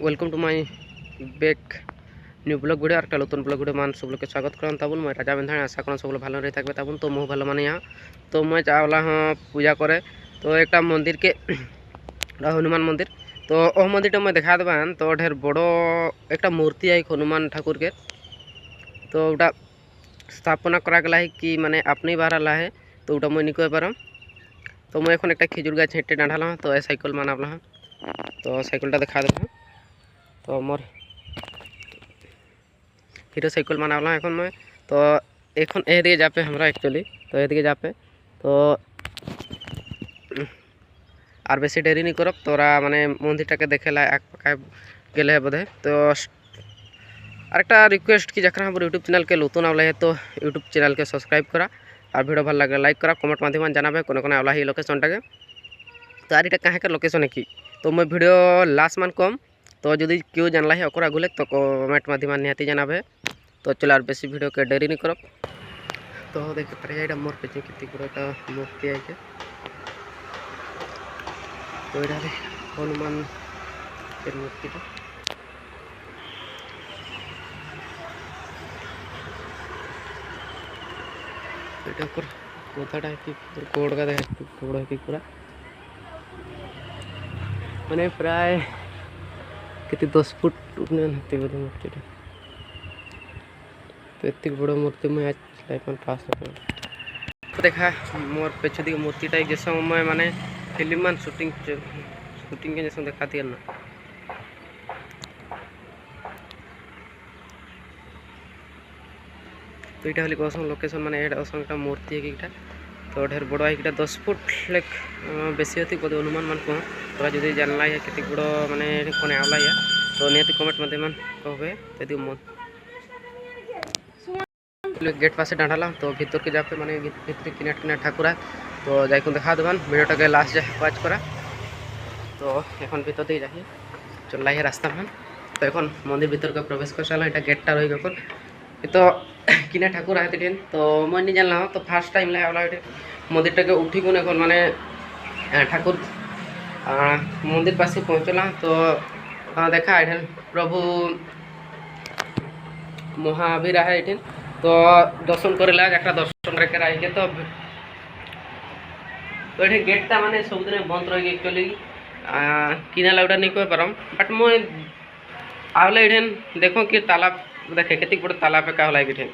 Welcome to my back new blog video আর একটা নতুন ব্লগ ভিডিও মান সবলোকে স্বাগত করান তাবুন মই রাজা বেঁধানে আশা করেন সবলো ভালো রয়ে থাকবে তাবুন তো মো ভালো মানে यहाँ তো मैं चावला हाँ पूजा करे तो एक मंदिर के हनुमान मंदिर तो वह मंदिर मैं देखा देवान तो ढेर बड़ो एक मूर्ति है हनुमान ठाकुर के तो उटा स्थापना करा गला है कि माने अपनी बार ला है तो उटा मैं निको पारम तो मैं एन एक खिजुर गाछ हेटे डाँढाला तो साइकिल मानाबला तो साइकिलटा देखा देव तो मोर हिरो साइकिल मानाबला এখন मैं तो এখন এদিকে যাবে আমরা एक्चुअली तो এদিকে যাবে तो আর বেশি দেরি नहीं करब तोरा माने मंदिरटाके देखेला एक पाकाय गेले बोधे तो आरेकटा रिक्वेस्ट कि जखरा हमर यूट्यूब चैनल के नतून आवला है तो यूट्यूब चैनल के सब्सक्राइब करा और वीडियो भल लगे लाइक करा कमेंट माध्यम जानाबे कोने कोने आवला ही लोकेशनटाके तो आर एटा कहाँ के लोकेशन है कि तो मैं वीडियो लास्ट मान कम तो जदि क्यों जानला है ओकरा गुले तो कमेंट माध्यम निहाती जानाबे तो चलो और बेसी वीडियो के देरी नहीं करब तो देख पारे एटा मोर पे कितनी बड़ा मूर्ति है तो एटा हनुमान के मूर्ति एटा पर कोथाटा है कि कोड का देखा कोड है कि पूरा मैंने प्राय कितनी 10 फुट उठने बोधे मूर्ति तो इतनी बड़ा मूर्ति मैं आज लाइफ में फास्ट देखा मोर पेछ दी मूर्तिटा जैसे मैं माने फिल्म मान शूटिंग के जैसे देखा दिया ना तो यहाँ हली कसम लोकेशन माने असम एक मूर्ति है कि तो ढेर बड़ा है 10 फुट लाइक बेसी होती बोधे अनुमान मान कह तो जो जानला है कितनी बड़ा माने कोने आवला है तो निहती कमेंट मध्य कहे यदि मन गेट पास डाँढाला तो भीतर के जापे माने भीतर किनाट किनाट ठाकुर है तो जाइक देखा देवान वीडियो के लास्ट जाए वाच करा तो एन भीतर दी जाए चलला है रास्ता मान तो एन मंदिर भीतर के प्रवेश कर सारा यहाँ गेटा रही गए तो किना ठाकुर आए थे तो मैं नहीं जानला तो फार्स्ट टाइम लाला मंदिर के उठी को माने ठाकुर मंदिर पास पहुँचला तो देखा ये प्रभु महावीर है ये तो दर्शन करेला जरा दर्शन करके आई तो ये गेटा माने सबुदिन बंद रही एक्चुअली किना लाउटा नहीं कह पारम बट मैं आवला ये देखो कि तालाब देखे कितनी बड़ा तालाब का होला ये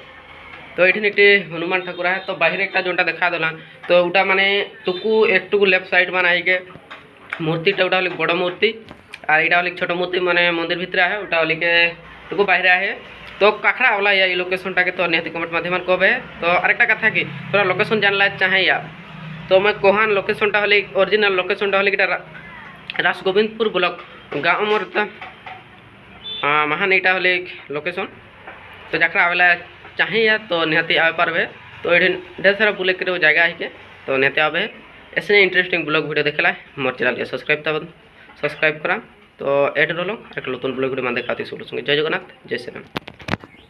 तो ये हनुमान ठाकुर है तो बाहर एक जोटा देखा देला तो उटा माने टुकु एक टुकु लेफ्ट साइड मान आई के मूर्तिटा उटा बड़ मूर्ति और यहाँ छोट मूर्ति माने मंदिर भीतर है उटा के टुकु बाहर है तो काखड़ा आवला या लोकेशन टाके तो निहती कमेंट माध्यम कहे तो आरेकटा कथा कि थोड़ा लोकेशन जानला चाहे या तो मैं कहान लोकेशनटा हले ओरिजिनल लोकेशनटा हले राजगोविंदपुर ब्लॉक गाँव मोर महान यहाँ हले लोकेशन तो जरा आवेला चाहे या तो निहती आवे पारबे तो ये ढेर सारा बुले के जगह है तो निहती आवे ऐसे इंटरेस्टिंग ब्लॉग वीडियो देखला मोर चैनल के सब्सक्राइब करा तो एड रोलो एक नतून ब्लॉग वीडियो मान देखा सब जय जगन्नाथ जय श्री राम।